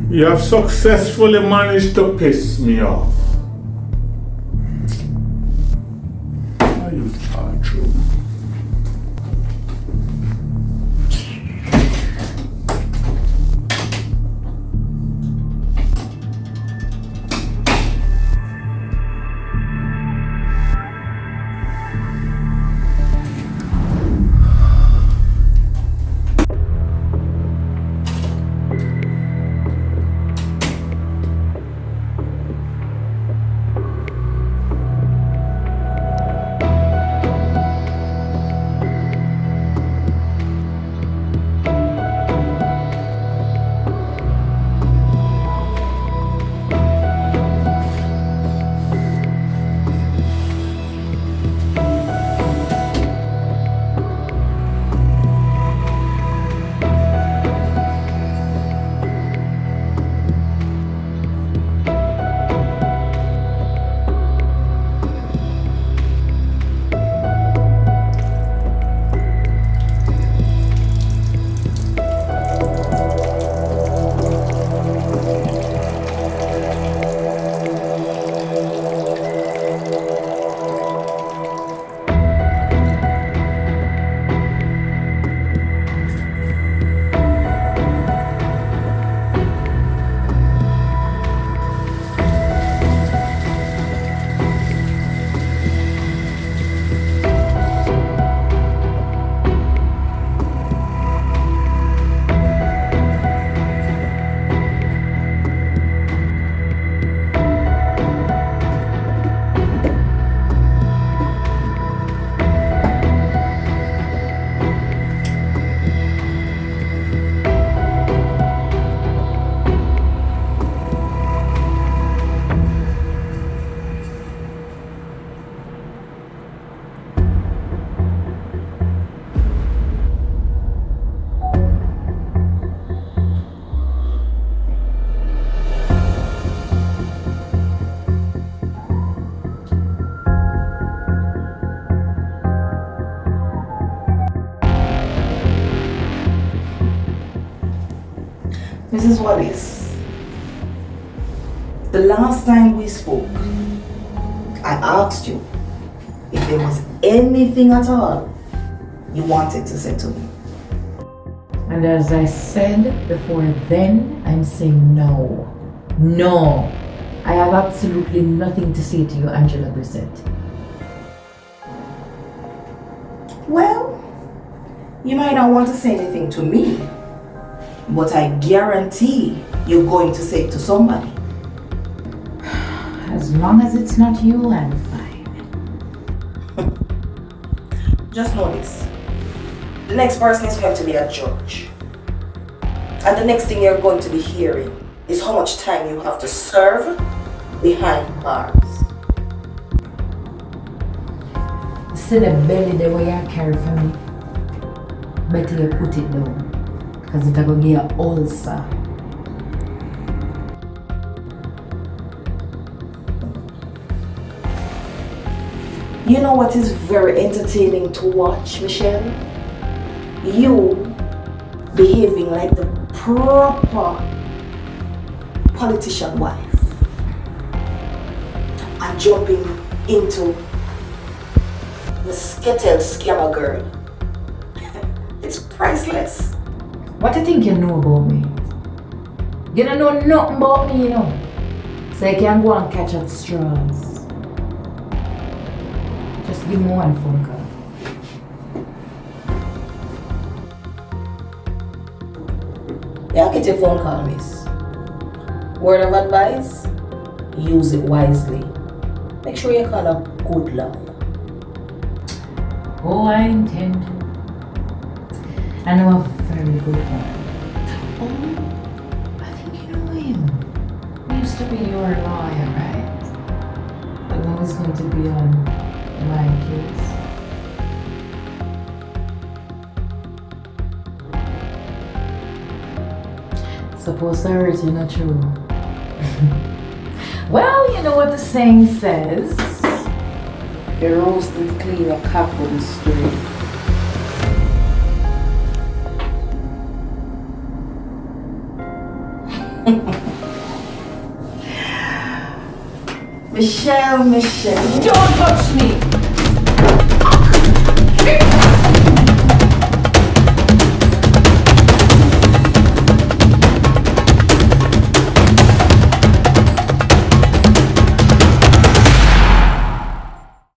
You have successfully managed to piss me off. Are you true? Mrs. Wallace, the last time we spoke, I asked you if there was anything at all you wanted to say to me. And as I said before then, I'm saying no. No. I have absolutely nothing to say to you, Angela Brissett. Well, you might not want to say anything to me, but I guarantee you're going to say it to somebody. As long as it's not you, I'm fine. Just know this. The next person is going to be a judge. And the next thing you're going to be hearing is how much time you have to serve behind bars. See the belly the way you carry for me? Better you put it down. Because it's going to give you an ulcer. You know what is very entertaining to watch, Michelle? You behaving like the proper politician wife and jumping into the skittle scammer girl. It's priceless. What do you think you know about me? You don't know nothing about me, you know. So you can go and catch at straws. Just give me one phone call. Yeah, get your phone call, miss. Word of advice, use it wisely. Make sure you call a good line. Oh, I intend to. I know a very good one. Oh, I think you know him. He used to be your lawyer, right? But now he's going to be on my case. Supposed to hurt you, not true. Well, you know what the saying says. The roasted clean a cup with a string. Michelle. Don't touch me!